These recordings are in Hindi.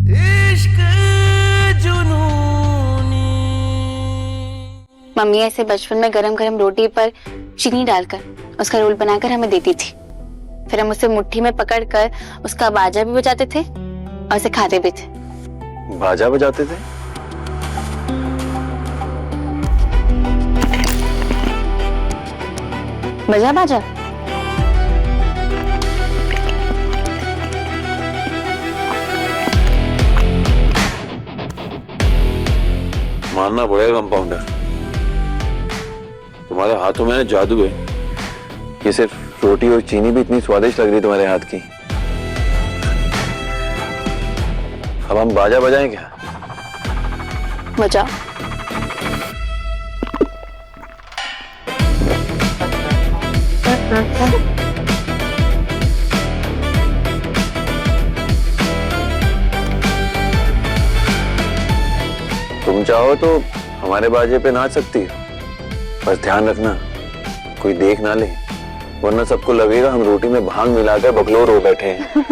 इश्क जुनूनी। मम्मी ऐसे बचपन में गरम गरम रोटी पर चीनी डालकर उसका रोल बनाकर हमें देती थी। फिर हम उसे मुट्ठी में पकड़कर उसका बाजा भी बजाते थे और उसे खाते भी थे। बाजा बजाते थे? बजा बाजा? मानना पड़ेगा कंपाउंडर, तुम्हारे हाथों में जादू है। ये सिर्फ रोटी और चीनी भी इतनी स्वादिष्ट लग रही तुम्हारे हाथ की। अब हम बाजा बजाएं क्या? बजाओ। तुम चाहो तो हमारे बाजे पे नाच सकती है, बस ध्यान रखना कोई देख ना ले, वरना सबको लगेगा हम रोटी में भांग मिलाकर बकलोर हो बैठे हैं।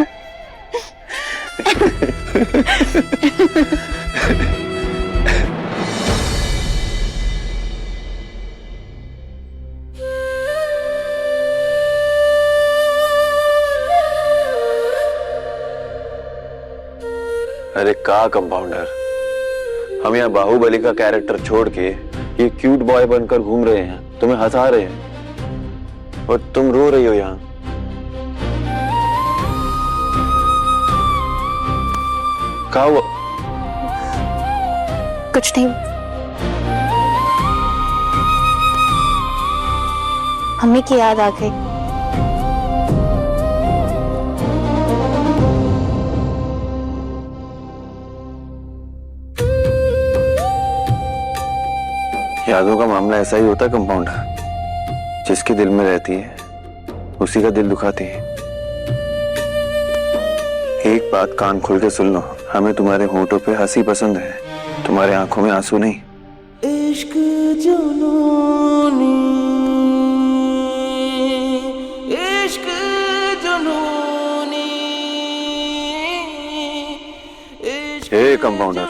अरे का कंपाउंडर, हम यहाँ बाहुबली का कैरेक्टर छोड़ के ये क्यूट बॉय बनकर घूम रहे हैं, तुम्हें हंसा रहे हैं और तुम रो रही हो यहाँ। क्या हुआ? कुछ नहीं। मम्मी की याद आ गई। यादों का मामला ऐसा ही होता है कंपाउंडर, जिसके दिल में रहती है उसी का दिल दुखाती है। एक बात कान खोल के सुन लो, हमें तुम्हारे होठों पे हंसी पसंद है, तुम्हारे आंखों में आंसू नहीं। इश्क जुनूनी, इश्क जुनूनी, हे कंपाउंडर,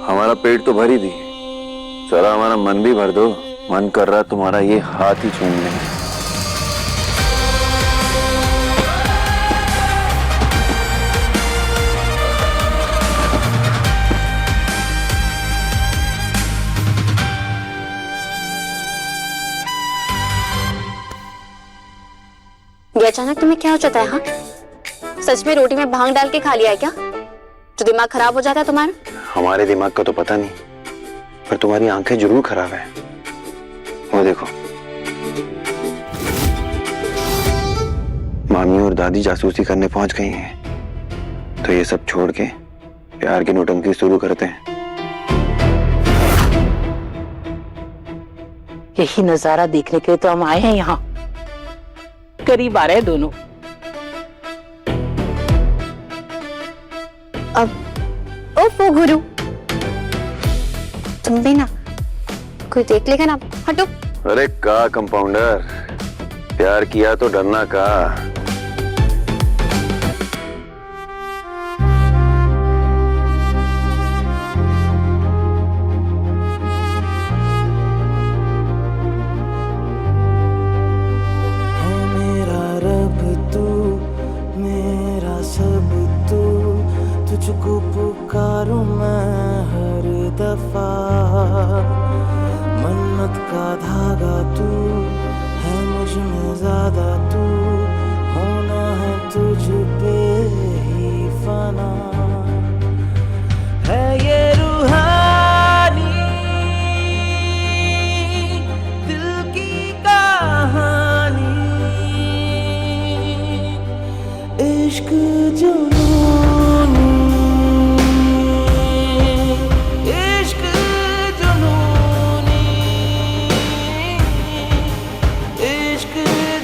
हमारा पेट तो भर ही दी, जरा हमारा मन भी भर दो। मन कर रहा तुम्हारा ये हाथ ही छूम लें। ये अचानक तुम्हें क्या हो जाता है? हाँ, सच में रोटी में भांग डाल के खा लिया है क्या, जो दिमाग खराब हो जाता है तुम्हारा? हमारे दिमाग का तो पता नहीं, पर तुम्हारी आंखें जरूर खराब है। वो देखो, मामी और दादी जासूसी करने पहुंच गई हैं, तो ये सब छोड़ के प्यार की नौटंकी शुरू करते हैं। यही नजारा देखने के लिए तो हम आए हैं यहाँ। करीब आ रहे हैं दोनों। अब ओफो गुरु, तुम भी ना, कोई देख लेगा ना, हटो। अरे का कंपाउंडर, प्यार किया तो डरना का। है मेरा रब तू, मेरा सब तू, तुझको पुकारूं मैं हर दफा। मन्नत का धागा तू है, मुझ में ज्यादा तू, होना है तुझ पे ही फना। है ये रूहानी दिल की कहानी, इश्क जुनूनी, इश्क जुनूनी, इश्क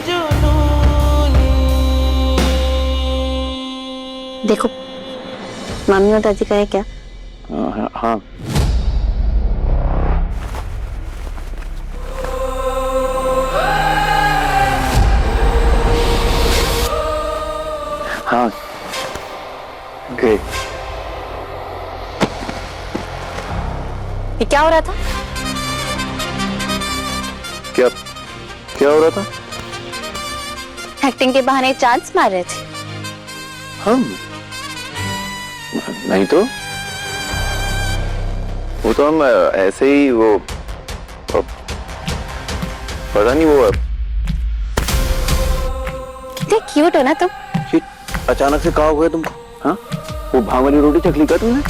जुनूनी। देखो, मम्मी और दादी कहे क्या? हाँ, हाँ, ये क्या हो रहा था? क्या क्या हो रहा था? एक्टिंग के बहाने चांस मार रहे थे। हम नहीं तो, वो तो हम ऐसे ही, वो पता नहीं, वो कितने क्यूट हो ना तुम। ये अचानक से कहा हुआ तुमको? हाँ, वो भांग वाली रोटी चख ली क्या तुमने?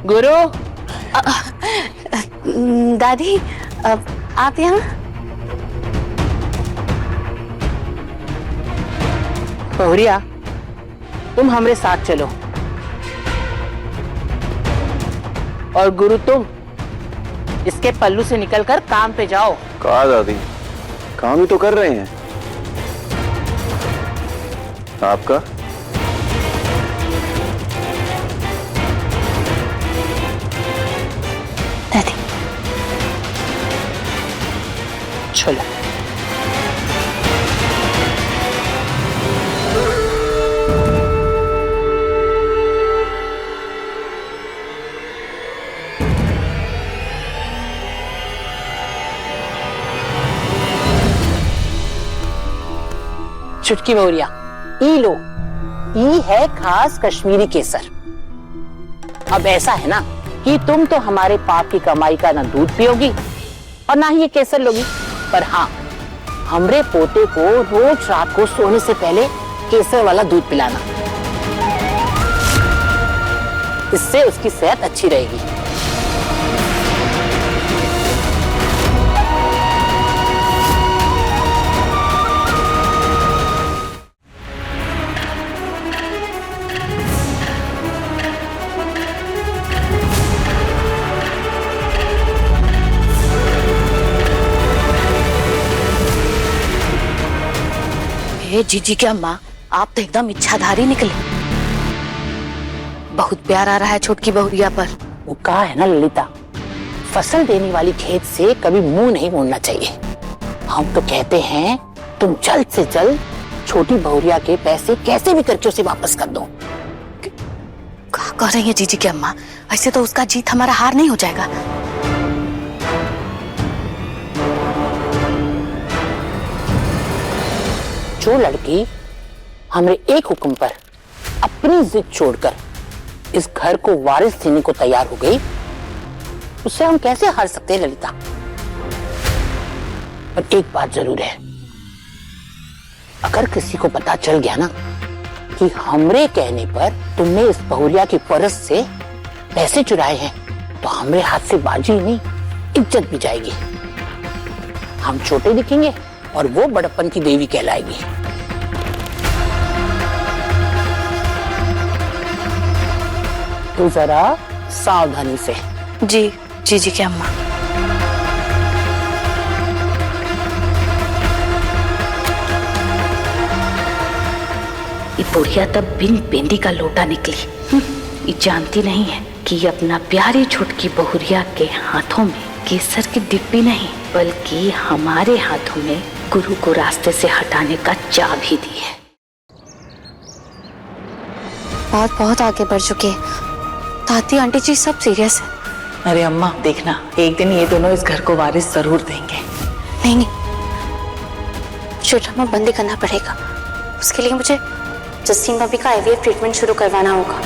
गुरु, दादी, आप यहाँ? बहुरिया, तुम हमरे साथ चलो और गुरु तुम इसके पल्लू से निकलकर काम पे जाओ। कहा दादी, काम ही तो कर रहे हैं। आपका दादी, चलो। चुटकी बहुरिया, ई लो, ई है खास कश्मीरी केसर। अब ऐसा है ना कि तुम तो हमारे पाप की कमाई का ना दूध पियोगी और ना ही ये केसर लोगी, पर हाँ, हमरे पोते को रोज रात को सोने से पहले केसर वाला दूध पिलाना। इससे उसकी सेहत अच्छी रहेगी। जीजी की अम्मा, आप तो एकदम इच्छाधारी निकले। बहुत प्यार आ रहा है छोटकी बहुरिया पर। वो कहा है ना ललिता, फसल देने वाली खेत से कभी मुंह नहीं मोड़ना चाहिए। हम तो कहते हैं तुम जल्द से जल्द छोटी बहुरिया के पैसे कैसे भी करके उसे वापस कर दो। क्या कह रही है जीजी की अम्मा? ऐसे तो उसका जीत हमारा हार नहीं हो जाएगा। जो लड़की हमरे एक हुक्म पर अपनी जिद छोड़कर इस घर को वारिस देने को तैयार हो गई, उससे हम कैसे हार सकते हैं ललिता? पर एक बात जरूर है, अगर किसी को पता चल गया ना कि हमरे कहने पर तुमने इस बहुरिया की परस से पैसे चुराए हैं, तो हमरे हाथ से बाजी नहीं, इज्जत भी जाएगी। हम छोटे दिखेंगे और वो बड़प्पन की देवी कहलाएगी। तो जरा सावधानी से। जी जीजी की अम्मा। ये बुढ़िया तब बिन बेंदी का लोटा निकली। ये जानती नहीं है कि ये अपना प्यारी छोटकी बहुरिया के हाथों में केसर की डिब्बी नहीं, बल्कि हमारे हाथों में गुरु को रास्ते से हटाने का चाबी दी है। बहुत बहुत आगे बढ़ चुके हैं। ताती आंटी जी सब सीरियस है। अरे अम्मा देखना, एक दिन ये दोनों इस घर को वारिस जरूर देंगे। नहीं नहीं, छोटा बंद करना पड़ेगा। उसके लिए मुझे जस्टीन भाभी का IVF ट्रीटमेंट शुरू करवाना होगा।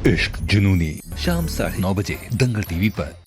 इश्क जुनूनी, शाम 9:30 बजे दंगल TV पर।